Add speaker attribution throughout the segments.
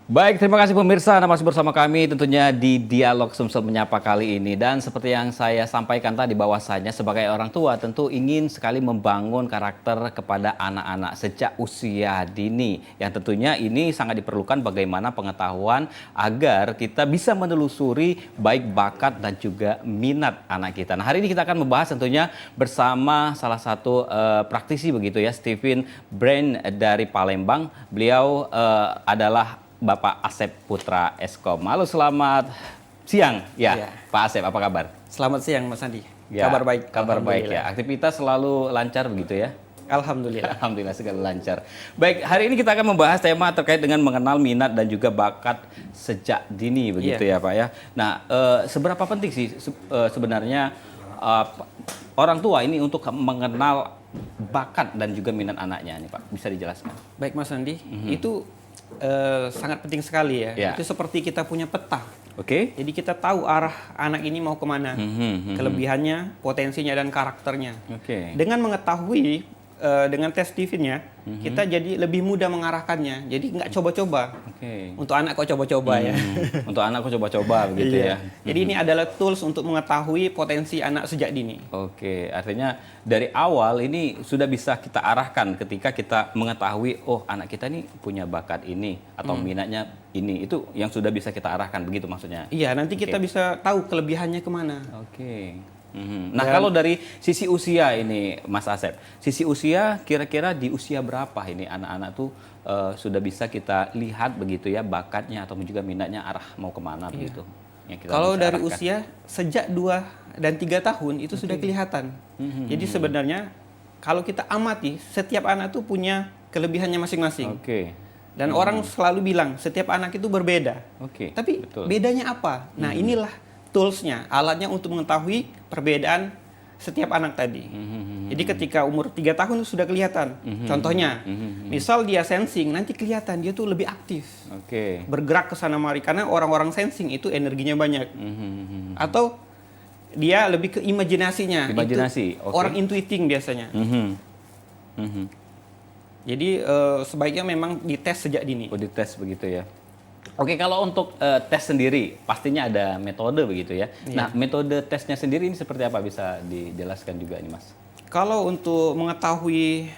Speaker 1: Baik, terima kasih pemirsa. Anda masih bersama kami tentunya di Dialog Sumsel Menyapa kali ini. Dan seperti yang saya sampaikan tadi bahwasanya sebagai orang tua tentu ingin sekali membangun karakter kepada anak-anak sejak usia dini. Yang tentunya ini sangat diperlukan bagaimana pengetahuan agar kita bisa menelusuri baik bakat dan juga minat anak kita. Nah, hari ini kita akan membahas tentunya bersama salah satu praktisi begitu ya, Stephen Brain dari Palembang. Beliau adalah Bapak Asep Putra Eskom. Halo, selamat siang. Ya, Pak Asep, apa kabar?
Speaker 2: Selamat siang, Mas Andi.
Speaker 1: Ya,
Speaker 2: kabar baik.
Speaker 1: Kabar baik ya. Aktivitas selalu lancar begitu ya?
Speaker 2: Alhamdulillah.
Speaker 1: Alhamdulillah segala lancar. Baik, hari ini kita akan membahas tema terkait dengan mengenal minat dan juga bakat sejak dini begitu ya, Pak ya. Nah, seberapa penting sih sebenarnya orang tua ini untuk mengenal bakat dan juga minat anaknya nih, Pak? Bisa dijelaskan?
Speaker 2: Baik, Mas Andi. Itu sangat penting sekali ya. Itu seperti kita punya peta.
Speaker 1: Oke.
Speaker 2: Jadi kita tahu arah anak ini mau kemana, kelebihannya, potensinya, dan karakternya. Dengan mengetahui, dengan tes Stephen-nya, kita jadi lebih mudah mengarahkannya. Jadi nggak coba-coba. Untuk anak kok coba-coba ya.
Speaker 1: Untuk anak kok coba-coba begitu ya.
Speaker 2: Jadi ini adalah tools untuk mengetahui potensi anak sejak dini.
Speaker 1: Oke, artinya dari awal ini sudah bisa kita arahkan ketika kita mengetahui, oh anak kita ini punya bakat ini atau minatnya ini. Itu yang sudah bisa kita arahkan, begitu maksudnya?
Speaker 2: Iya, nanti kita bisa tahu kelebihannya kemana.
Speaker 1: Nah, kalau dari sisi usia ini, Mas Asep, sisi usia kira-kira di usia berapa ini anak-anak tuh sudah bisa kita lihat begitu ya bakatnya atau juga minatnya arah mau kemana begitu? Yang kita
Speaker 2: kalau dari
Speaker 1: arahkan.
Speaker 2: usia sejak 2 dan 3 tahun itu sudah kelihatan. Jadi sebenarnya kalau kita amati setiap anak tuh punya kelebihannya masing-masing. Dan orang selalu bilang setiap anak itu berbeda. Tapi bedanya apa? Nah, inilah toolsnya, alatnya untuk mengetahui perbedaan setiap anak tadi. Jadi ketika umur 3 tahun sudah kelihatan. Contohnya, misal dia sensing, nanti kelihatan dia tuh lebih aktif. Bergerak ke sana mari, karena orang-orang sensing itu energinya banyak. Atau dia lebih ke imajinasinya.
Speaker 1: Imajinasi.
Speaker 2: Orang intuiting biasanya. Jadi sebaiknya memang dites sejak dini.
Speaker 1: Oh, dites begitu ya. Oke, kalau untuk tes sendiri, pastinya ada metode begitu ya. Nah, metode tesnya sendiri ini seperti apa? Bisa dijelaskan juga ini, Mas?
Speaker 2: Kalau untuk mengetahui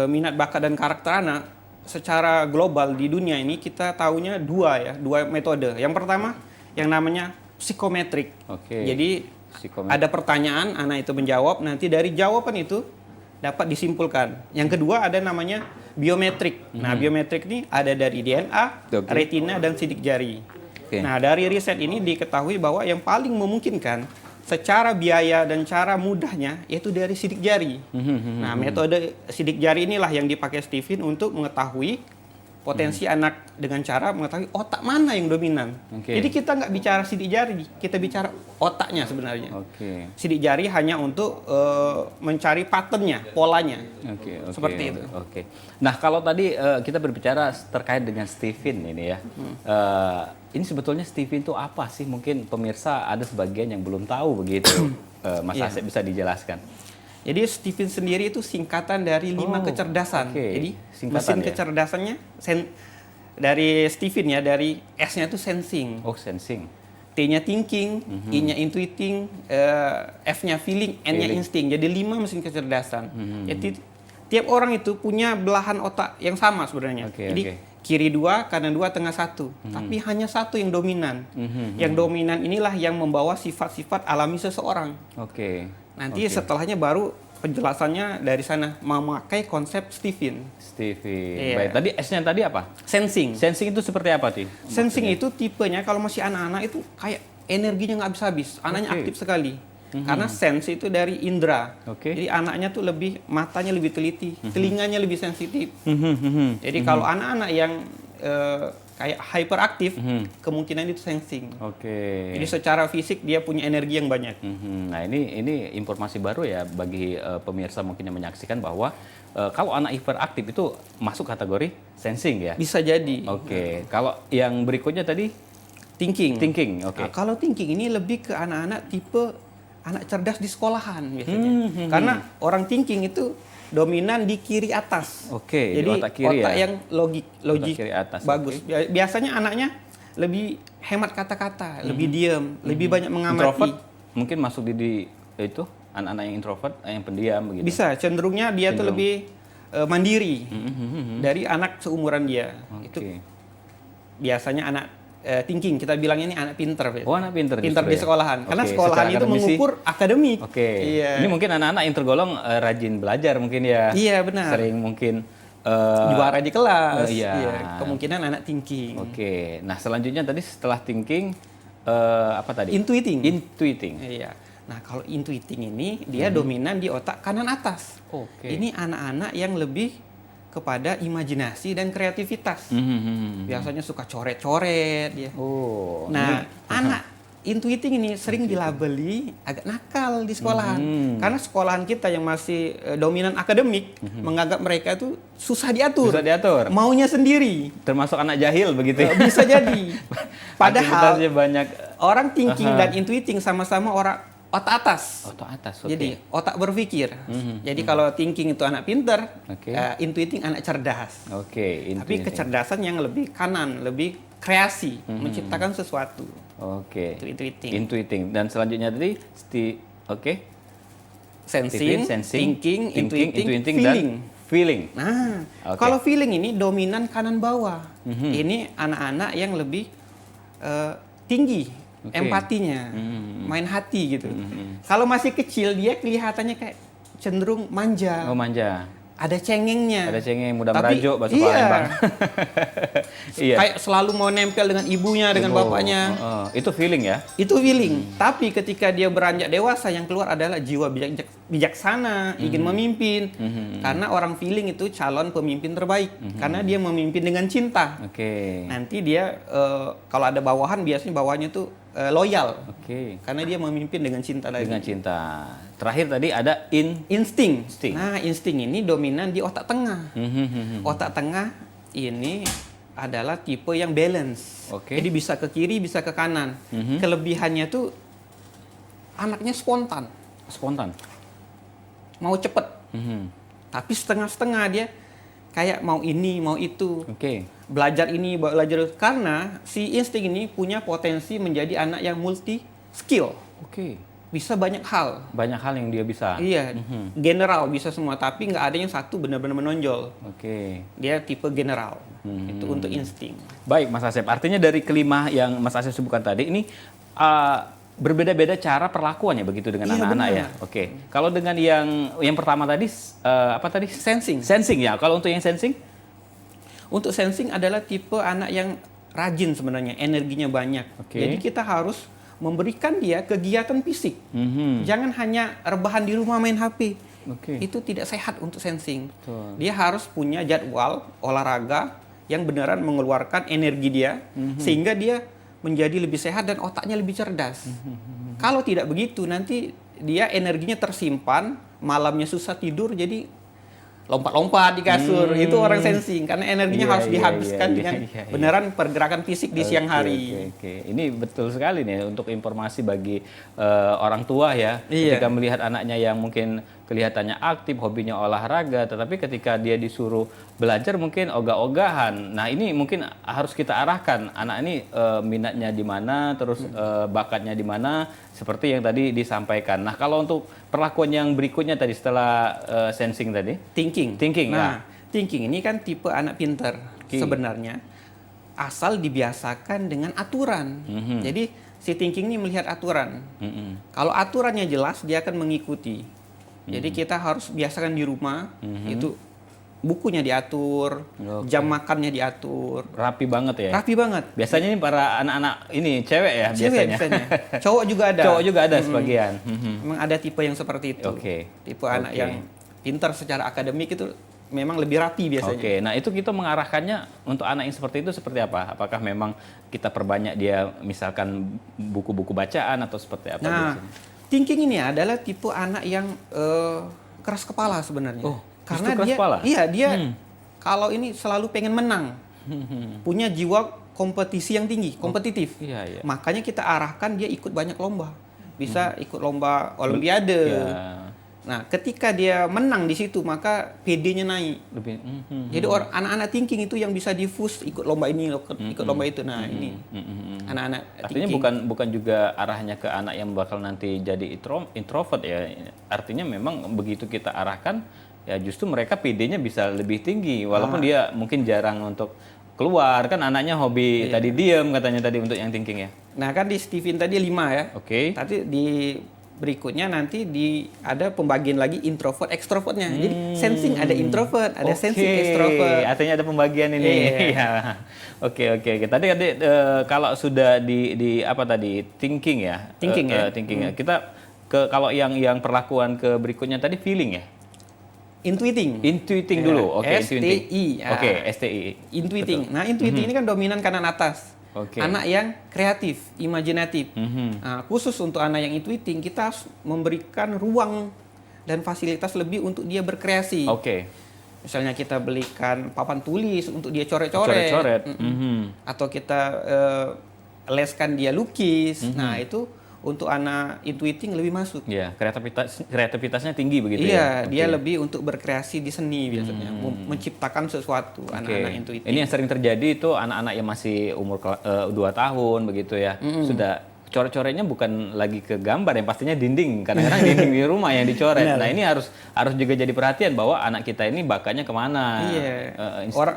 Speaker 2: minat, bakat, dan karakter anak, secara global di dunia ini kita tahunya dua metode. Yang pertama, yang namanya psikometrik. Jadi, ada pertanyaan, anak itu menjawab, nanti dari jawaban itu dapat disimpulkan. Yang kedua ada namanya biometrik. Nah, biometrik ini ada dari DNA, retina, dan sidik jari. Nah, dari riset ini diketahui bahwa yang paling memungkinkan secara biaya dan cara mudahnya yaitu dari sidik jari. Nah, metode sidik jari inilah yang dipakai Stephen untuk mengetahui potensi anak dengan cara mengetahui otak mana yang dominan. Jadi kita nggak bicara sidik jari, kita bicara otaknya sebenarnya. Sidik jari hanya untuk mencari patternnya, polanya. Seperti itu.
Speaker 1: Nah, kalau tadi kita berbicara terkait dengan Stephen ini ya. Ini sebetulnya Stephen itu apa sih? Mungkin pemirsa ada sebagian yang belum tahu begitu. Mas Asep bisa dijelaskan.
Speaker 2: Jadi Stephen sendiri itu singkatan dari 5 kecerdasan. Jadi mesin kecerdasannya dari Stephen ya, dari S-nya itu sensing.
Speaker 1: Sensing.
Speaker 2: T-nya thinking, I-nya intuiting, F-nya feeling, N-nya insting. Jadi 5 mesin kecerdasan. Jadi tiap orang itu punya belahan otak yang sama sebenarnya. Jadi kiri 2, kanan 2, tengah 1. Tapi hanya satu yang dominan. Yang dominan inilah yang membawa sifat-sifat alami seseorang. Nanti setelahnya baru penjelasannya dari sana memakai konsep Stephen.
Speaker 1: Baik, tadi S-nya tadi apa?
Speaker 2: Sensing.
Speaker 1: Sensing itu seperti apa sih?
Speaker 2: Sensing itu tipenya kalau masih anak-anak itu kayak energinya nggak habis-habis. Anaknya aktif sekali. Karena sense itu dari indera. Jadi anaknya tuh matanya lebih teliti, telinganya lebih sensitif. Jadi kalau anak-anak yang kayak hyperaktif, kemungkinan itu sensing. Jadi secara fisik dia punya energi yang banyak.
Speaker 1: Nah, ini informasi baru ya bagi pemirsa mungkin yang menyaksikan bahwa kalau anak hiperaktif itu masuk kategori sensing ya?
Speaker 2: Bisa jadi.
Speaker 1: Kalau yang berikutnya tadi
Speaker 2: thinking.
Speaker 1: Thinking.
Speaker 2: Nah, kalau thinking ini lebih ke anak-anak tipe anak cerdas di sekolahan biasanya. Karena orang thinking itu dominan di kiri atas.
Speaker 1: Oke, di
Speaker 2: Jadi
Speaker 1: otak kiri
Speaker 2: otak
Speaker 1: ya?
Speaker 2: yang logik
Speaker 1: kiri atas,
Speaker 2: bagus.
Speaker 1: oke.
Speaker 2: Biasanya anaknya lebih hemat kata-kata, lebih diam, lebih banyak
Speaker 1: Introvert
Speaker 2: mengamati.
Speaker 1: mungkin masuk di itu anak-anak yang introvert, yang pendiam begitu.
Speaker 2: Bisa, cenderungnya dia tuh
Speaker 1: Cenderung.
Speaker 2: lebih mandiri dari anak seumuran dia.
Speaker 1: Oke.
Speaker 2: Itu biasanya anak thinking, kita bilangnya ini anak pinter.
Speaker 1: Oh, anak pinter
Speaker 2: Pinter
Speaker 1: justru
Speaker 2: di
Speaker 1: ya?
Speaker 2: sekolahan. Karena
Speaker 1: Oke,
Speaker 2: sekolahan
Speaker 1: secara
Speaker 2: itu
Speaker 1: akademisi-
Speaker 2: mengukur akademik.
Speaker 1: Oke.
Speaker 2: Iya.
Speaker 1: Ini mungkin anak-anak yang tergolong rajin belajar mungkin ya.
Speaker 2: Iya, benar.
Speaker 1: Sering mungkin
Speaker 2: Juara di kelas.
Speaker 1: iya.
Speaker 2: Kemungkinan anak thinking.
Speaker 1: Oke. Nah, selanjutnya tadi setelah thinking apa tadi?
Speaker 2: Intuiting.
Speaker 1: Intuiting.
Speaker 2: Iya. Nah, kalau intuiting ini dia dominan di otak kanan atas.
Speaker 1: Oke.
Speaker 2: Ini anak-anak yang lebih kepada imajinasi dan kreativitas. Biasanya suka coret-coret dia.
Speaker 1: Oh.
Speaker 2: Nah, anak intuiting ini sering dilabeli agak nakal di sekolahan. Karena sekolahan kita yang masih dominan akademik menganggap mereka itu susah diatur.
Speaker 1: Susah diatur.
Speaker 2: Maunya sendiri.
Speaker 1: Termasuk anak jahil begitu ya.
Speaker 2: Bisa jadi. Padahal
Speaker 1: Aktivitasnya banyak.
Speaker 2: orang thinking dan intuiting sama-sama orang otak atas.
Speaker 1: Otak atas. Oke.
Speaker 2: Jadi otak berpikir. Jadi kalau thinking itu anak pinter,
Speaker 1: Oke.
Speaker 2: intuiting anak cerdas.
Speaker 1: Oke.
Speaker 2: Tapi
Speaker 1: intuiting.
Speaker 2: kecerdasan yang lebih kanan, lebih kreasi, menciptakan sesuatu.
Speaker 1: Oke.
Speaker 2: Itu intuiting.
Speaker 1: Intuiting. Dan selanjutnya tadi oke.
Speaker 2: Sensing, thinking, intuiting, feeling.
Speaker 1: dan feeling.
Speaker 2: Nah,
Speaker 1: Oke.
Speaker 2: kalau feeling ini dominan kanan bawah. Ini anak-anak yang lebih tinggi
Speaker 1: Oke.
Speaker 2: empatinya, main hati gitu. Kalau masih kecil dia kelihatannya kayak cenderung manja,
Speaker 1: Oh, manja.
Speaker 2: ada cengengnya.
Speaker 1: Ada cengeng mudah
Speaker 2: Tapi,
Speaker 1: merajuk bahasa
Speaker 2: iya.
Speaker 1: Palembang. Iya.
Speaker 2: Kayak selalu mau nempel dengan ibunya, dengan
Speaker 1: Oh,
Speaker 2: bapaknya.
Speaker 1: itu feeling ya.
Speaker 2: Itu feeling. Tapi ketika dia beranjak dewasa yang keluar adalah jiwa bijaksana, ingin memimpin. Karena orang feeling itu calon pemimpin terbaik. Karena dia memimpin dengan cinta.
Speaker 1: Oke.
Speaker 2: Nanti dia kalau ada bawahan biasanya bawahannya tuh loyal.
Speaker 1: Oke.
Speaker 2: Karena dia memimpin dengan cinta lagi.
Speaker 1: Dengan cinta. Terakhir tadi ada
Speaker 2: Insting.
Speaker 1: Insting.
Speaker 2: Nah, insting ini dominan di otak tengah. Otak tengah ini adalah tipe yang balance.
Speaker 1: Oke.
Speaker 2: Jadi bisa ke kiri, bisa ke kanan. Kelebihannya tuh anaknya spontan,
Speaker 1: spontan.
Speaker 2: mau cepet. Tapi setengah-setengah dia kayak mau ini, mau itu.
Speaker 1: Oke.
Speaker 2: Belajar ini, belajar itu. Karena si insting ini punya potensi menjadi anak yang multi skill.
Speaker 1: Oke.
Speaker 2: Bisa banyak hal.
Speaker 1: Banyak hal yang dia bisa.
Speaker 2: Iya, general bisa semua. Tapi nggak ada yang satu benar-benar menonjol.
Speaker 1: Oke.
Speaker 2: Dia tipe general. Itu untuk insting.
Speaker 1: Baik, Mas Asep. Artinya dari kelima yang Mas Asep sebutkan tadi ini berbeda-beda cara perlakuannya begitu dengan
Speaker 2: Iya,
Speaker 1: anak-anak
Speaker 2: benar.
Speaker 1: ya. Oke. Kalau dengan yang pertama tadi apa tadi?
Speaker 2: Sensing.
Speaker 1: Sensing ya. Kalau untuk yang sensing?
Speaker 2: Untuk sensing adalah tipe anak yang rajin sebenarnya, energinya banyak.
Speaker 1: Oke.
Speaker 2: Jadi kita harus memberikan dia kegiatan fisik. Jangan hanya rebahan di rumah main HP.
Speaker 1: Oke.
Speaker 2: Itu tidak sehat untuk sensing.
Speaker 1: Betul.
Speaker 2: Dia harus punya jadwal olahraga yang beneran mengeluarkan energi dia sehingga dia menjadi lebih sehat dan otaknya lebih cerdas. Kalau tidak begitu nanti dia energinya tersimpan, malamnya susah tidur jadi lompat-lompat di kasur. Itu orang sensing karena energinya
Speaker 1: Iya,
Speaker 2: harus
Speaker 1: iya,
Speaker 2: dihabiskan
Speaker 1: iya,
Speaker 2: dengan
Speaker 1: iya, iya.
Speaker 2: beneran pergerakan fisik di siang hari.
Speaker 1: Oke. Ini betul sekali nih untuk informasi bagi orang tua ya.
Speaker 2: Iya.
Speaker 1: Ketika melihat anaknya yang mungkin kelihatannya aktif, hobinya olahraga, tetapi ketika dia disuruh belajar mungkin ogah-ogahan. Nah, ini mungkin harus kita arahkan anak ini minatnya di mana, terus bakatnya di mana, seperti yang tadi disampaikan. Nah, kalau untuk perlakuan yang berikutnya tadi setelah sensing tadi,
Speaker 2: Thinking.
Speaker 1: ya.
Speaker 2: Thinking ini kan tipe anak pinter
Speaker 1: Oke.
Speaker 2: sebenarnya. Asal dibiasakan dengan aturan. Jadi si thinking ini melihat aturan. Kalau aturannya jelas dia akan mengikuti. Jadi kita harus biasakan di rumah itu bukunya diatur,
Speaker 1: Oke.
Speaker 2: jam makannya diatur.
Speaker 1: rapi banget ya.
Speaker 2: Rapi banget.
Speaker 1: Biasanya ini para anak-anak ini cewek ya
Speaker 2: Cewek
Speaker 1: biasanya.
Speaker 2: Cowok juga ada.
Speaker 1: Cowok juga ada sebagian.
Speaker 2: Memang ada tipe yang seperti itu.
Speaker 1: Oke.
Speaker 2: Tipe anak
Speaker 1: Oke.
Speaker 2: yang pintar secara akademik itu memang lebih rapi biasanya.
Speaker 1: Oke, nah itu kita mengarahkannya untuk anak yang seperti itu seperti apa? Apakah memang kita perbanyak dia misalkan buku-buku bacaan atau seperti apa
Speaker 2: Nah,
Speaker 1: biasanya?
Speaker 2: thinking ini adalah tipe anak yang keras kepala sebenarnya.
Speaker 1: Oh,
Speaker 2: karena
Speaker 1: justru keras
Speaker 2: dia,
Speaker 1: kepala?
Speaker 2: iya dia kalau ini selalu pengen menang, punya jiwa kompetisi yang tinggi, kompetitif.
Speaker 1: Iya, iya.
Speaker 2: Makanya kita arahkan dia ikut banyak lomba, bisa ikut lomba olimpiade,
Speaker 1: Ya.
Speaker 2: Nah, ketika dia menang di situ, maka PD-nya naik.
Speaker 1: Lebih.
Speaker 2: Jadi anak-anak thinking itu yang bisa diffuse ikut lomba ini, ikut lomba itu. Nah, ini anak-anak
Speaker 1: Artinya
Speaker 2: thinking.
Speaker 1: bukan juga arahnya ke anak yang bakal nanti jadi introvert ya. Artinya memang begitu kita arahkan, ya justru mereka PD-nya bisa lebih tinggi. Walaupun dia mungkin jarang untuk keluar. Kan anaknya hobi tadi diem katanya tadi untuk yang thinking ya.
Speaker 2: Nah, kan di Steven tadi 5 ya.
Speaker 1: Oke.
Speaker 2: Tadi di berikutnya nanti ada pembagian lagi introvert extrovertnya. Jadi sensing ada introvert, ada sensing extrovert.
Speaker 1: Artinya ada pembagian ini. Iya. Oke. Tadi kalau sudah di apa tadi thinking ya.
Speaker 2: Thinking ya.
Speaker 1: Thinking ya. Kita kalau yang perlakuan ke berikutnya tadi feeling ya.
Speaker 2: Intuiting
Speaker 1: Dulu. Oke,
Speaker 2: STI.
Speaker 1: Oke, STI.
Speaker 2: Intuiting. Nah, intuiting ini kan dominan kanan atas.
Speaker 1: Oke.
Speaker 2: Anak yang kreatif, imajinatif. Nah, khusus untuk anak yang intuiting, kita harus memberikan ruang dan fasilitas lebih untuk dia berkreasi.
Speaker 1: Oke.
Speaker 2: Misalnya kita belikan papan tulis untuk dia coret-coret. Atau kita leskan dia lukis. Nah, itu untuk anak intuiting lebih masuk.
Speaker 1: Ya, kreativitasnya tinggi begitu
Speaker 2: Iya,
Speaker 1: ya.
Speaker 2: dia lebih untuk berkreasi di seni biasanya, menciptakan sesuatu anak-anak intuiting.
Speaker 1: Ini yang sering terjadi itu anak-anak yang masih umur 2 tahun begitu ya. Sudah coret-coretnya bukan lagi ke gambar yang pastinya dinding. Kadang-kadang dinding di rumah yang dicoret. Nah, ini harus juga jadi perhatian bahwa anak kita ini bakatnya kemana.
Speaker 2: Iya.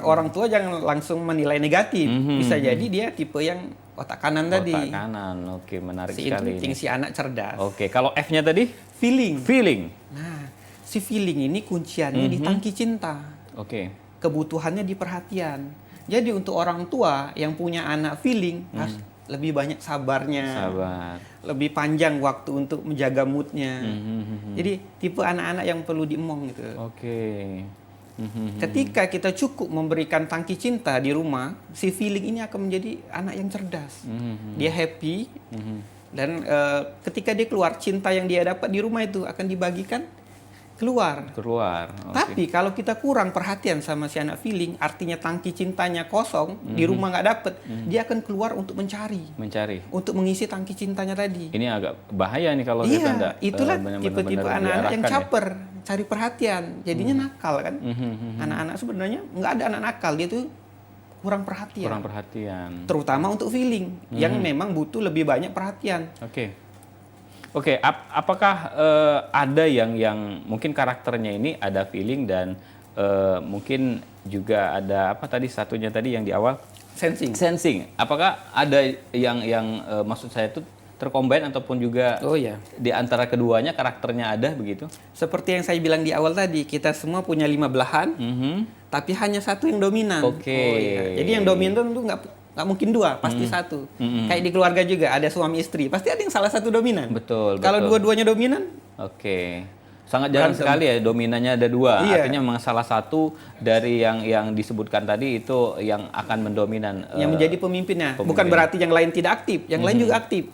Speaker 2: Orang tua jangan langsung menilai negatif. Bisa jadi dia tipe yang otak kanan tadi.
Speaker 1: Otak kanan. Oke, menarik
Speaker 2: Si
Speaker 1: sekali
Speaker 2: intuiting,
Speaker 1: ini.
Speaker 2: si anak cerdas.
Speaker 1: Oke, kalau F-nya tadi feeling.
Speaker 2: Nah, si feeling ini kunciannya di tangki cinta.
Speaker 1: Oke.
Speaker 2: Kebutuhannya di perhatian. Jadi untuk orang tua yang punya anak feeling, harus lebih banyak sabarnya.
Speaker 1: Sabar.
Speaker 2: Lebih panjang waktu untuk menjaga moodnya. Jadi tipe anak-anak yang perlu diemong gitu.
Speaker 1: Oke.
Speaker 2: Ketika kita cukup memberikan tangki cinta di rumah, si feeling ini akan menjadi anak yang cerdas. Dia happy, dan ketika dia keluar, cinta yang dia dapat di rumah itu akan dibagikan keluar.
Speaker 1: Oke.
Speaker 2: Tapi kalau kita kurang perhatian sama si anak feeling, artinya tangki cintanya kosong, di rumah nggak dapet, dia akan keluar untuk mencari, untuk mengisi tangki cintanya tadi.
Speaker 1: Ini agak bahaya nih kalau kita enggak.
Speaker 2: Itulah
Speaker 1: benar-benar
Speaker 2: tipe-tipe anak-anak yang
Speaker 1: diarahkan ya.
Speaker 2: caper, cari perhatian, jadinya nakal kan. Anak-anak sebenarnya nggak ada anak nakal, dia tuh kurang perhatian.
Speaker 1: Kurang perhatian.
Speaker 2: Terutama untuk feeling, yang memang butuh lebih banyak perhatian.
Speaker 1: Oke, apakah ada yang mungkin karakternya ini ada feeling dan mungkin juga ada apa tadi satunya tadi yang di awal sensing. Apakah ada yang maksud saya itu tercombine ataupun juga di antara keduanya karakternya ada begitu?
Speaker 2: Seperti yang saya bilang di awal tadi, kita semua punya 5 belahan, tapi hanya satu yang dominan. Jadi yang dominan itu nggak mungkin 2, pasti 1. Kayak di keluarga juga ada suami istri, pasti ada yang salah satu dominan.
Speaker 1: Betul.
Speaker 2: Kalau dua-duanya dominan,
Speaker 1: sangat jarang sekali ya dominannya ada 2. Artinya memang salah satu dari yang disebutkan tadi itu yang akan mendominan.
Speaker 2: Yang menjadi pemimpinnya. Bukan berarti yang lain tidak aktif, yang lain juga aktif.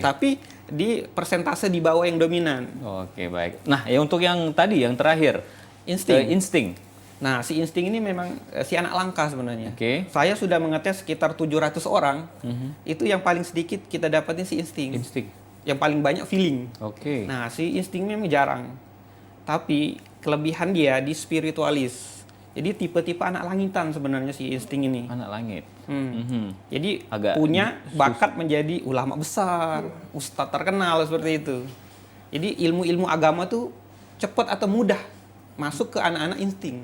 Speaker 2: Tapi di persentase di bawah yang dominan.
Speaker 1: Oke, baik. Nah, ya untuk yang tadi yang terakhir, insting.
Speaker 2: Nah, si insting ini memang si anak langka sebenarnya.
Speaker 1: Saya
Speaker 2: sudah mengetes sekitar 700 orang. Itu yang paling sedikit kita dapatin si insting. Yang paling banyak feeling. Nah, si insting memang jarang. Tapi kelebihan dia di spiritualis. Jadi tipe-tipe anak langitan sebenarnya si insting ini.
Speaker 1: Anak langit.
Speaker 2: Jadi punya bakat menjadi ulama besar, ustadz terkenal seperti itu. Jadi ilmu-ilmu agama tuh cepat atau mudah masuk ke anak-anak insting.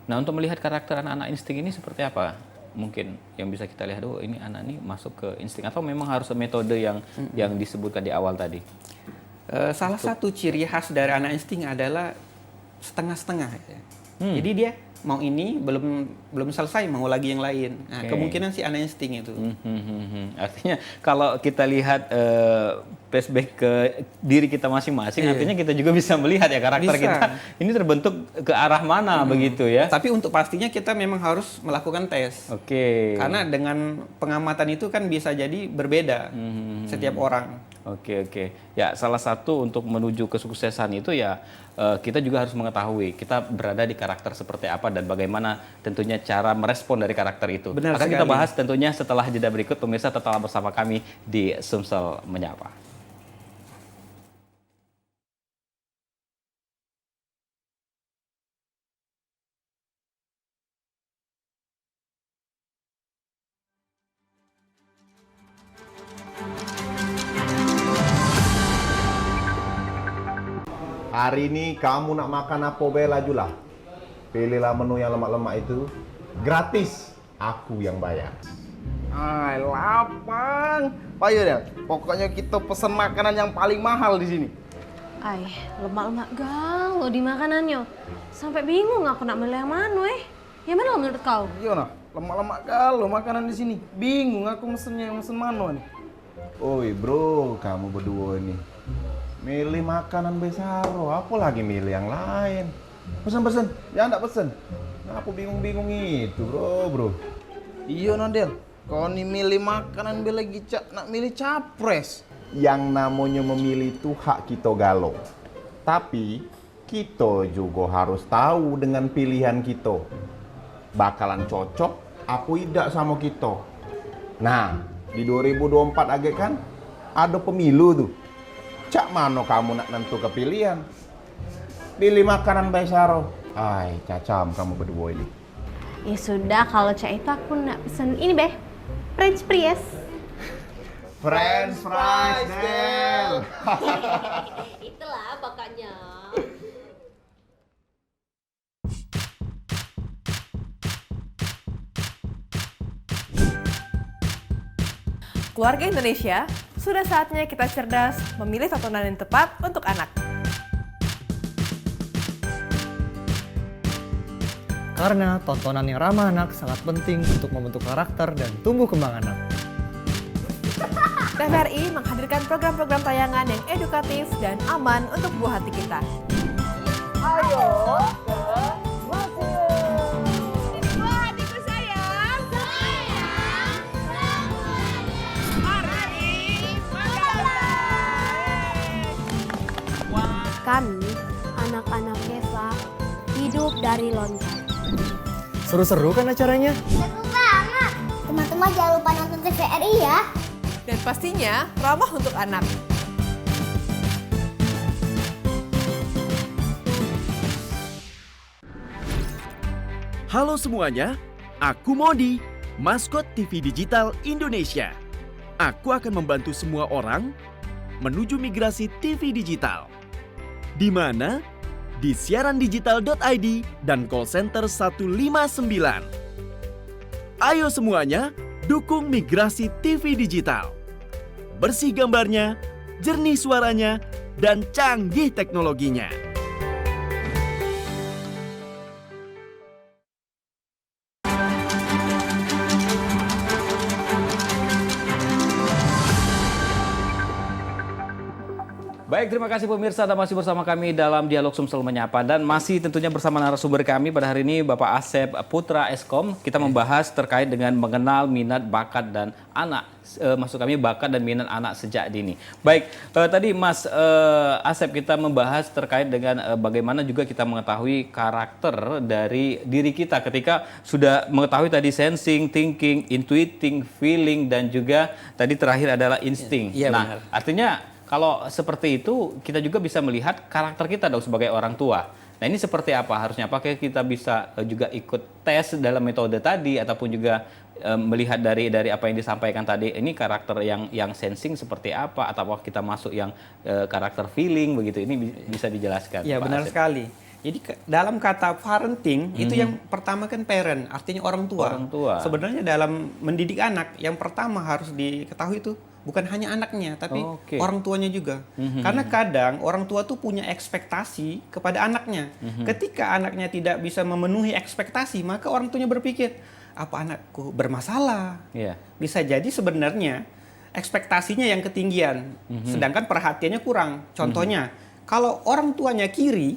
Speaker 1: Nah, untuk melihat karakter anak-anak insting ini seperti apa? Mungkin yang bisa kita lihat, ini anak ini masuk ke insting atau memang harus metode yang disebutkan di awal tadi?
Speaker 2: Salah satu ciri khas dari anak insting adalah setengah-setengah. Jadi dia mau ini belum selesai, mau lagi yang lain. Nah, kemungkinan si anak insting itu.
Speaker 1: Artinya kalau kita lihat flashback ke diri kita masing-masing, artinya kita juga bisa melihat ya karakter kita ini terbentuk ke arah mana begitu ya.
Speaker 2: Tapi untuk pastinya kita memang harus melakukan tes. Karena dengan pengamatan itu kan bisa jadi berbeda setiap orang.
Speaker 1: Ya, salah satu untuk menuju kesuksesan itu ya kita juga harus mengetahui kita berada di karakter seperti apa dan bagaimana tentunya cara merespon dari karakter itu. Akan kita bahas tentunya setelah jeda berikut. Pemirsa, tetaplah bersama kami di Sumsel Menyapa.
Speaker 3: Hari ini kamu nak makan apa bela julah. Pilihlah menu yang lemak-lemak itu. Gratis. Aku yang bayar.
Speaker 4: Ay, lapang. Payo deh. Pokoknya kita pesan makanan yang paling mahal di sini.
Speaker 5: Ay, lemak-lemak galau di makanannya. Sampai bingung aku nak milih yang mana, Yang mana menurut kau?
Speaker 4: Iya nah, lemak-lemak kalau makanan di sini. Bingung aku mesennya yang mesen mana nih.
Speaker 3: Oi bro, kamu berdua ini milih makanan besaro, apa lagi milih yang lain? Pesen, jangan tak pesen. Nah, aku bingung-bingung itu bro.
Speaker 4: Iya Nadel, kau nih milih makanan bela gicak nak milih capres.
Speaker 3: Yang namanya memilih itu hak kita galau. Tapi kita juga harus tahu dengan pilihan kita. Bakalan cocok apa tidak sama kita. Nah, di 2024 aja kan ada pemilu tuh. Cak mana kamu nak nentu kepilihan? Pilih makanan besaro. Ay, cacam kamu berdua ini.
Speaker 5: Ya sudah, kalau Cak itu aku nak pesen ini, French fries.
Speaker 3: French fries, Del.
Speaker 5: Itulah bakatnya.
Speaker 6: Keluarga Indonesia, sudah saatnya kita cerdas memilih tontonan yang tepat untuk anak.
Speaker 7: Karena tontonan yang ramah anak sangat penting untuk membentuk karakter dan tumbuh kembang anak.
Speaker 6: TVRI menghadirkan program-program tayangan yang edukatif dan aman untuk buah hati kita.
Speaker 8: Kami, anak-anak Keva, hidup dari lonceng.
Speaker 7: Seru-seru kan acaranya?
Speaker 8: Seru banget! Teman-teman jangan lupa nonton TVRI ya.
Speaker 6: Dan pastinya ramah untuk anak.
Speaker 9: Halo semuanya, aku Modi, maskot TV Digital Indonesia. Aku akan membantu semua orang menuju migrasi TV digital. Di mana? Di siarandigital.id dan call center 159. Ayo semuanya, dukung migrasi TV digital. Bersih gambarnya, jernih suaranya, dan canggih teknologinya.
Speaker 1: Baik, terima kasih pemirsa, Anda masih bersama kami dalam Dialog Sumsel Menyapa. Dan masih tentunya bersama narasumber kami pada hari ini, Bapak Asep Putra Eskom. Kita membahas terkait dengan mengenal minat, bakat, dan anak. Maksud kami bakat dan minat anak sejak dini. Baik, tadi Mas Asep kita membahas terkait dengan bagaimana juga kita mengetahui karakter dari diri kita ketika sudah mengetahui tadi sensing, thinking, intuiting, feeling, dan juga tadi terakhir adalah insting.
Speaker 2: Iya,
Speaker 1: Nah,
Speaker 2: benar.
Speaker 1: artinya kalau seperti itu, kita juga bisa melihat karakter kita dong sebagai orang tua. Nah, ini seperti apa harusnya? Apakah kita bisa juga ikut tes dalam metode tadi, ataupun juga melihat dari apa yang disampaikan tadi, ini karakter yang sensing seperti apa, atau kita masuk yang karakter feeling begitu? Ini bisa dijelaskan.
Speaker 2: Ya,
Speaker 1: Pak
Speaker 2: benar
Speaker 1: Asep.
Speaker 2: sekali. Jadi dalam kata parenting itu yang pertama kan parent, artinya orang tua.
Speaker 1: Orang tua.
Speaker 2: Sebenarnya dalam mendidik anak yang pertama harus diketahui itu bukan hanya anaknya, tapi
Speaker 1: Oke.
Speaker 2: orang tuanya juga. Karena kadang orang tua tuh punya ekspektasi kepada anaknya. Ketika anaknya tidak bisa memenuhi ekspektasi, maka orang tuanya berpikir, apa anakku bermasalah?
Speaker 1: Iya.
Speaker 2: Bisa jadi sebenarnya ekspektasinya yang ketinggian, sedangkan perhatiannya kurang. Contohnya, kalau orang tuanya kiri,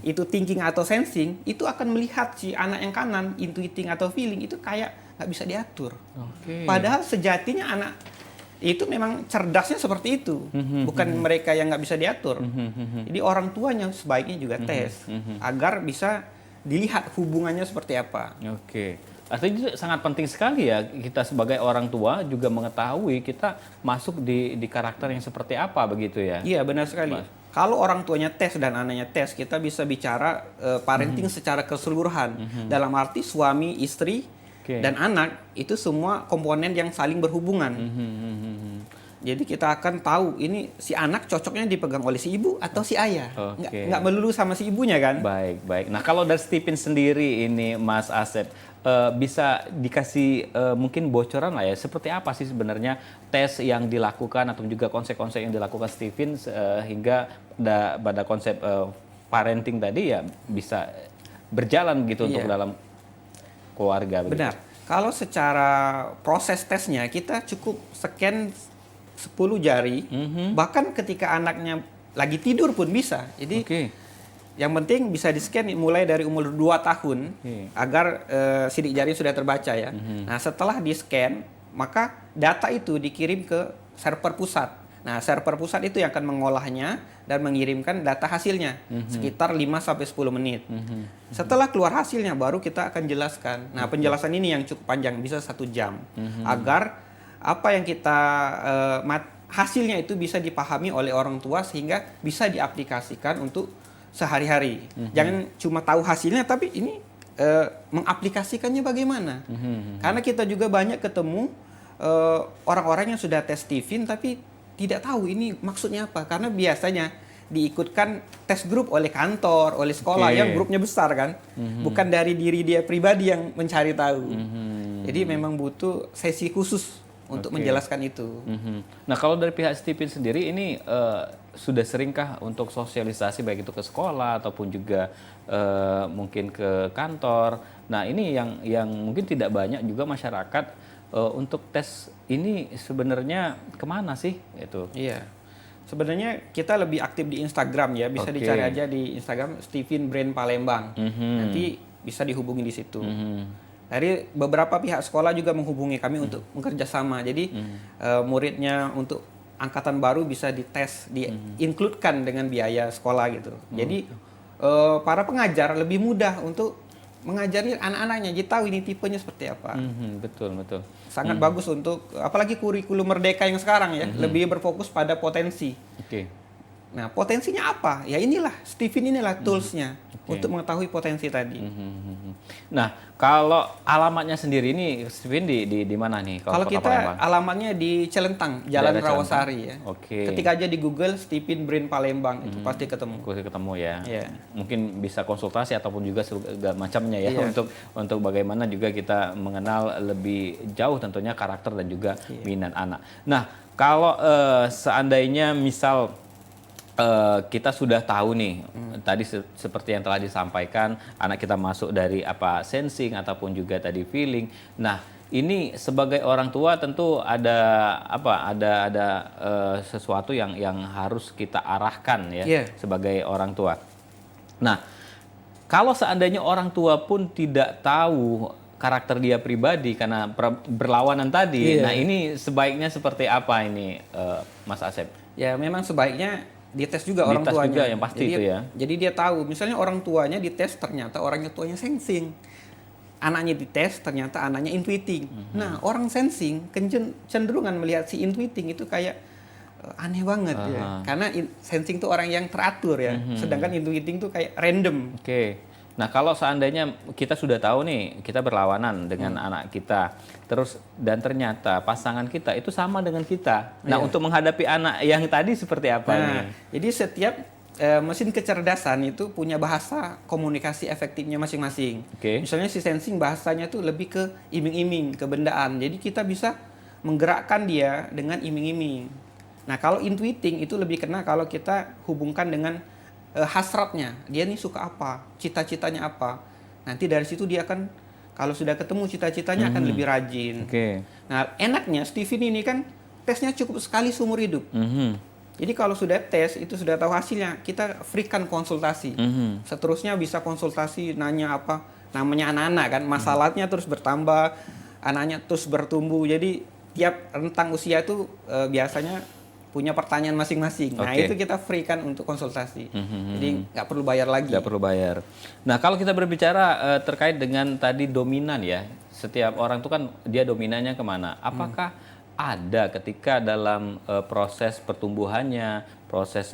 Speaker 2: itu thinking atau sensing, itu akan melihat si anak yang kanan, intuiting atau feeling, itu kayak nggak bisa diatur.
Speaker 1: Oke.
Speaker 2: Padahal sejatinya anak itu memang cerdasnya seperti itu, bukan mereka yang nggak bisa diatur. Jadi orang tuanya sebaiknya juga tes, agar bisa dilihat hubungannya seperti apa.
Speaker 1: Oke. Artinya itu sangat penting sekali ya, kita sebagai orang tua juga mengetahui kita masuk di karakter yang seperti apa begitu ya.
Speaker 2: Iya, benar sekali. Kalau orang tuanya tes dan anaknya tes, kita bisa bicara parenting secara keseluruhan. Dalam arti suami, istri,
Speaker 1: Oke.
Speaker 2: dan anak itu semua komponen yang saling berhubungan. Jadi kita akan tahu ini si anak cocoknya dipegang oleh si ibu atau si ayah.
Speaker 1: Oke.
Speaker 2: Nggak melulu sama si ibunya kan?
Speaker 1: Baik, baik. Nah, kalau dari Stephen sendiri ini, Mas Asep, bisa dikasih mungkin bocoran lah ya, seperti apa sih sebenarnya tes yang dilakukan atau juga konsep-konsep yang dilakukan Stephen hingga pada konsep parenting tadi ya bisa berjalan gitu untuk
Speaker 2: Iya.
Speaker 1: dalam keluarga. Begitu.
Speaker 2: Benar. Kalau secara proses tesnya kita cukup scan 10 jari, bahkan ketika anaknya lagi tidur pun bisa. Jadi
Speaker 1: Oke.
Speaker 2: yang penting bisa di-scan mulai dari umur 2 tahun agar sidik jari sudah terbaca ya. Nah, setelah di-scan, maka data itu dikirim ke server pusat. Nah, server pusat itu yang akan mengolahnya dan mengirimkan data hasilnya sekitar 5 sampai 10 menit. Setelah keluar hasilnya baru kita akan jelaskan. Nah, penjelasan ini yang cukup panjang, bisa 1 jam. Agar apa yang kita hasilnya itu bisa dipahami oleh orang tua sehingga bisa diaplikasikan untuk sehari-hari. Jangan cuma tahu hasilnya tapi ini mengaplikasikannya bagaimana. Karena kita juga banyak ketemu orang-orang yang sudah tes Stephen tapi tidak tahu ini maksudnya apa. Karena biasanya diikutkan tes grup oleh kantor, oleh sekolah yang grupnya besar kan. Bukan dari diri dia pribadi yang mencari tahu. Jadi memang butuh sesi khusus untuk menjelaskan itu.
Speaker 1: Nah, kalau dari pihak Stephen sendiri ini sudah seringkah untuk sosialisasi baik itu ke sekolah ataupun juga mungkin ke kantor. Nah, ini yang mungkin tidak banyak juga masyarakat untuk tes ini sebenarnya kemana sih itu?
Speaker 2: Iya. Sebenarnya kita lebih aktif di Instagram ya, bisa dicari aja di Instagram Stephen Brain Palembang. Nanti bisa dihubungi di situ. Dari beberapa pihak sekolah juga menghubungi kami untuk bekerja sama. Jadi muridnya untuk angkatan baru bisa dites, di-include-kan dengan biaya sekolah gitu. Jadi para pengajar lebih mudah untuk mengajari anak-anaknya, jadi tahu ini tipenya seperti apa.
Speaker 1: Betul, betul.
Speaker 2: Sangat bagus untuk, apalagi kurikulum merdeka yang sekarang ya, lebih berfokus pada potensi.
Speaker 1: Oke.
Speaker 2: Nah, potensinya apa? Ya inilah, Stephen inilah toolsnya untuk mengetahui potensi tadi.
Speaker 1: Nah, kalau alamatnya sendiri ini Stephen di mana nih?
Speaker 2: Kalau
Speaker 1: Kota
Speaker 2: kita
Speaker 1: Palembang?
Speaker 2: alamatnya di Celentang, Jalan
Speaker 1: Daerah
Speaker 2: Rawasari ya.
Speaker 1: Oke.
Speaker 2: Ketika aja di Google Stephen Brain Palembang itu pasti ketemu.
Speaker 1: Ketemu ya.
Speaker 2: Iya.
Speaker 1: Mungkin bisa konsultasi ataupun juga segala macamnya ya
Speaker 2: Iya.
Speaker 1: untuk bagaimana juga kita mengenal lebih jauh tentunya karakter dan juga minat anak. Nah, kalau seandainya misal kita sudah tahu nih tadi seperti yang telah disampaikan anak kita masuk dari apa sensing ataupun juga tadi feeling. Nah, ini sebagai orang tua tentu ada sesuatu yang harus kita arahkan ya sebagai orang tua. Nah, kalau seandainya orang tua pun tidak tahu karakter dia pribadi karena berlawanan tadi. Nah, ini sebaiknya seperti apa ini Mas Asep?
Speaker 2: Ya, memang sebaiknya dites juga orang
Speaker 1: Dites
Speaker 2: tuanya.
Speaker 1: juga yang pasti
Speaker 2: jadi,
Speaker 1: itu ya.
Speaker 2: Jadi dia tahu, misalnya orang tuanya dites ternyata orang tuanya sensing. Anaknya dites ternyata anaknya intuiting. Nah, orang sensing cenderungan melihat si intuiting itu kayak aneh banget ya. Karena sensing itu orang yang teratur ya. Sedangkan intuiting itu kayak random.
Speaker 1: Oke. Nah, kalau seandainya kita sudah tahu nih, kita berlawanan dengan anak kita, terus dan ternyata pasangan kita itu sama dengan kita. Nah, untuk menghadapi anak yang tadi seperti apa nih?
Speaker 2: Jadi setiap mesin kecerdasan itu punya bahasa komunikasi efektifnya masing-masing.
Speaker 1: Oke.
Speaker 2: Misalnya si sensing bahasanya tuh lebih ke iming-iming, ke bendaan. Jadi kita bisa menggerakkan dia dengan iming-iming. Nah, kalau intuiting itu lebih kena kalau kita hubungkan dengan hasratnya, dia nih suka apa, cita-citanya apa. Nanti dari situ dia akan, kalau sudah ketemu cita-citanya akan lebih rajin.
Speaker 1: Oke.
Speaker 2: Nah, enaknya Stephen ini kan tesnya cukup sekali seumur hidup. Jadi kalau sudah tes, itu sudah tahu hasilnya, kita freekan konsultasi. Seterusnya bisa konsultasi, nanya apa, namanya anak-anak kan, masalahnya terus bertambah, anaknya terus bertumbuh. Jadi tiap rentang usia itu biasanya punya pertanyaan masing-masing. Nah, itu kita free kan untuk konsultasi. Jadi nggak perlu bayar lagi.
Speaker 1: Nggak perlu bayar. Nah, kalau kita berbicara terkait dengan tadi dominan ya, setiap orang itu kan dia dominannya kemana? Apakah ada ketika dalam proses pertumbuhannya, proses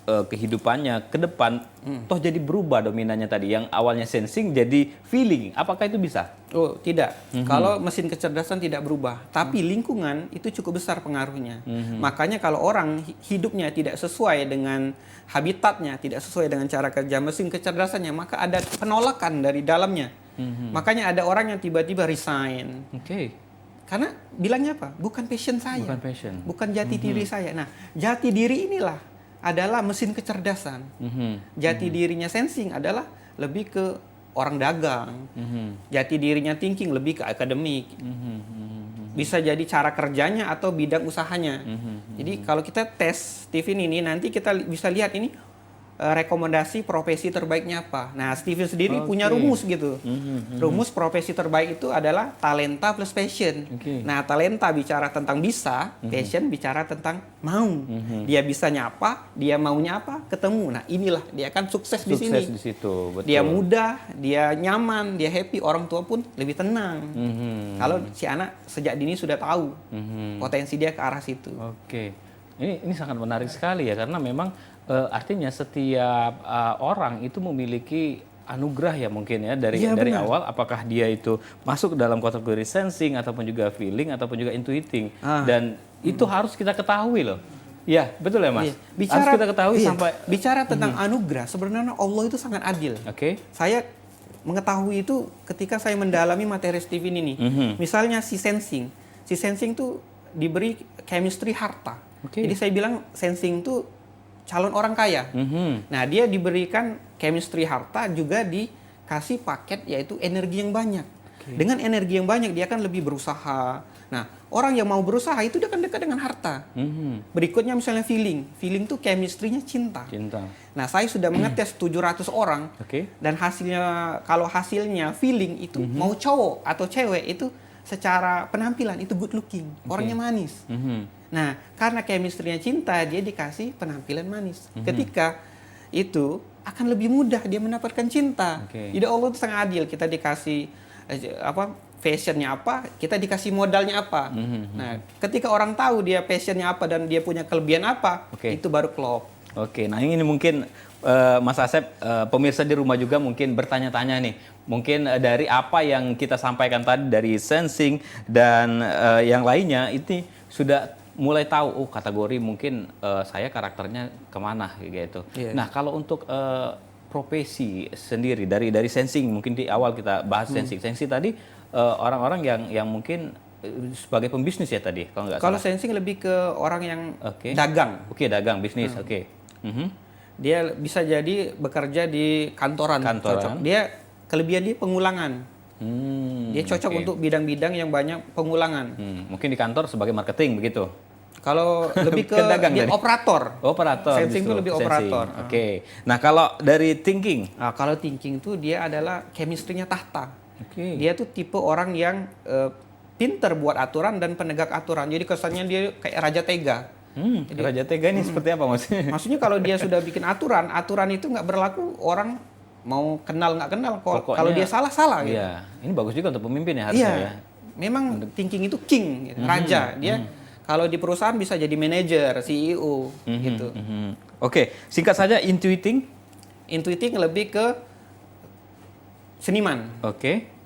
Speaker 1: kehidupannya ke depan toh jadi berubah dominannya tadi yang awalnya sensing jadi feeling. Apakah itu bisa?
Speaker 2: Oh, tidak. Kalau mesin kecerdasan tidak berubah, tapi lingkungan itu cukup besar pengaruhnya. Makanya kalau orang hidupnya tidak sesuai dengan habitatnya, tidak sesuai dengan cara kerja mesin kecerdasannya, maka ada penolakan dari dalamnya. Makanya ada orang yang tiba-tiba resign.
Speaker 1: Oke.
Speaker 2: Karena bilangnya apa? Bukan passion saya.
Speaker 1: Bukan passion.
Speaker 2: Bukan jati diri saya. Nah, jati diri inilah adalah mesin kecerdasan. Jati dirinya sensing adalah lebih ke orang dagang. Jati dirinya thinking lebih ke akademik. Bisa jadi cara kerjanya atau bidang usahanya. Jadi kalau kita tes Steven ini nanti kita bisa lihat ini rekomendasi profesi terbaiknya apa. Nah, Steven sendiri punya rumus gitu. Rumus profesi terbaik itu adalah talenta plus passion. Nah, talenta bicara tentang bisa, passion bicara tentang mau. Dia bisanya apa, dia maunya apa, ketemu. Nah, inilah dia akan sukses di sini.
Speaker 1: Sukses di situ, betul.
Speaker 2: Dia mudah, dia nyaman, dia happy, orang tua pun lebih tenang. Kalau si anak sejak dini sudah tahu potensi dia ke arah situ.
Speaker 1: Oke. Ini sangat menarik sekali ya karena memang artinya setiap orang itu memiliki anugerah ya mungkin ya dari awal apakah dia itu masuk ke dalam kategori sensing ataupun juga feeling ataupun juga intuiting dan itu harus kita ketahui loh. Iya, betul ya Mas? Harus kita ketahui sampai
Speaker 2: bicara tentang anugerah sebenarnya Allah itu sangat adil.
Speaker 1: Oke.
Speaker 2: Saya mengetahui itu ketika saya mendalami materi Steven ini. Misalnya si sensing tuh diberi chemistry harta. Jadi saya bilang sensing tuh calon orang kaya. Nah, dia diberikan chemistry harta juga dikasih paket yaitu energi yang banyak. Dengan energi yang banyak dia akan lebih berusaha. Nah, orang yang mau berusaha itu dia akan dekat dengan harta. Berikutnya misalnya feeling. Feeling tuh chemistry-nya cinta. Nah, saya sudah mengetes 700 orang. Dan kalau hasilnya feeling itu mau cowok atau cewek itu secara penampilan itu good looking. Orangnya manis. Nah, karena chemistry-nya cinta, dia dikasih penampilan manis. Ketika itu akan lebih mudah dia mendapatkan cinta. Jadi Allah itu sangat adil. Kita dikasih passionnya apa, kita dikasih modalnya apa. Nah, ketika orang tahu dia passionnya apa dan dia punya kelebihan apa, itu baru klop.
Speaker 1: Oke, nah ini mungkin Mas Asep, pemirsa di rumah juga mungkin bertanya-tanya nih. Mungkin dari apa yang kita sampaikan tadi dari sensing dan yang lainnya, ini sudah mulai tahu, kategori mungkin saya karakternya kemana gitu. Nah, kalau untuk profesi sendiri dari sensing, mungkin di awal kita bahas sensing. Sensing tadi orang-orang yang mungkin sebagai pembisnis ya tadi, kalau nggak salah.
Speaker 2: Kalau sensing lebih ke orang yang dagang.
Speaker 1: Dagang, bisnis,
Speaker 2: Dia bisa jadi bekerja di kantoran. Cocok. Dia kelebihan dia pengulangan. Dia cocok untuk bidang-bidang yang banyak pengulangan.
Speaker 1: Mungkin di kantor sebagai marketing begitu.
Speaker 2: Kalau lebih ke dia operator. Sensing itu lebih operator.
Speaker 1: Nah, kalau dari thinking?
Speaker 2: Kalau thinking itu dia adalah chemistry-nya tahta. Dia tuh tipe orang yang pinter buat aturan dan penegak aturan. Jadi kesannya dia kayak raja tega.
Speaker 1: Jadi, raja tega ini seperti apa maksudnya?
Speaker 2: Maksudnya kalau dia sudah bikin aturan itu nggak berlaku orang mau kenal nggak kenal. Kalau dia salah gitu.
Speaker 1: Iya, ini bagus juga untuk pemimpin ya harusnya ya.
Speaker 2: Memang thinking itu king, gitu, raja. Dia kalau di perusahaan bisa jadi manajer, CEO gitu.
Speaker 1: Oke, singkat saja intuiting.
Speaker 2: Intuiting lebih ke seniman.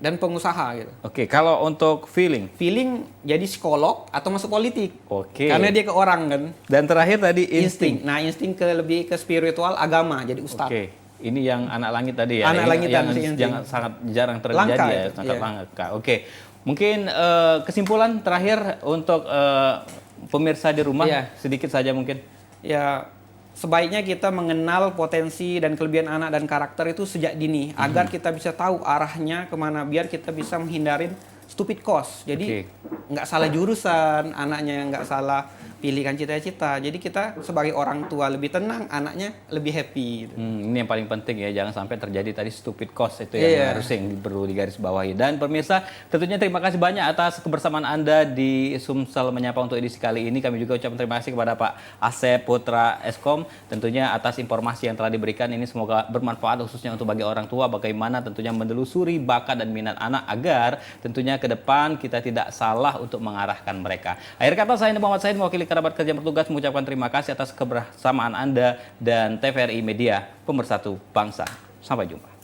Speaker 2: Dan pengusaha gitu.
Speaker 1: Kalau untuk feeling?
Speaker 2: Feeling jadi psikolog atau masuk politik. Karena dia ke orang kan.
Speaker 1: Dan terakhir tadi insting.
Speaker 2: Nah, insting lebih ke spiritual, agama, jadi ustadz.
Speaker 1: Ini yang anak langit tadi ya.
Speaker 2: Anak langit
Speaker 1: yang sangat jarang terjadi
Speaker 2: langka,
Speaker 1: ya, sangat langka. Mungkin kesimpulan terakhir untuk pemirsa di rumah sedikit saja mungkin.
Speaker 2: Ya, sebaiknya kita mengenal potensi dan kelebihan anak dan karakter itu sejak dini agar kita bisa tahu arahnya kemana biar kita bisa menghindarin stupid course. Jadi nggak salah jurusan, anaknya nggak salah pilihkan cita-cita. Jadi kita sebagai orang tua lebih tenang, anaknya lebih happy. Gitu.
Speaker 1: Ini yang paling penting ya, jangan sampai terjadi tadi stupid cost itu yang harus yang perlu digarisbawahi. Dan pemirsa, tentunya terima kasih banyak atas kebersamaan Anda di Sumsel Menyapa untuk edisi kali ini. Kami juga ucapkan terima kasih kepada Pak Asep Putra Eskom tentunya atas informasi yang telah diberikan. Ini semoga bermanfaat khususnya untuk bagi orang tua bagaimana tentunya menelusuri bakat dan minat anak agar tentunya ke depan kita tidak salah Allah untuk mengarahkan mereka. Akhir kata, saya Muhammad Said mewakili kerabat kerja yang bertugas mengucapkan terima kasih atas kebersamaan Anda dan TVRI Media, pemersatu bangsa. Sampai jumpa.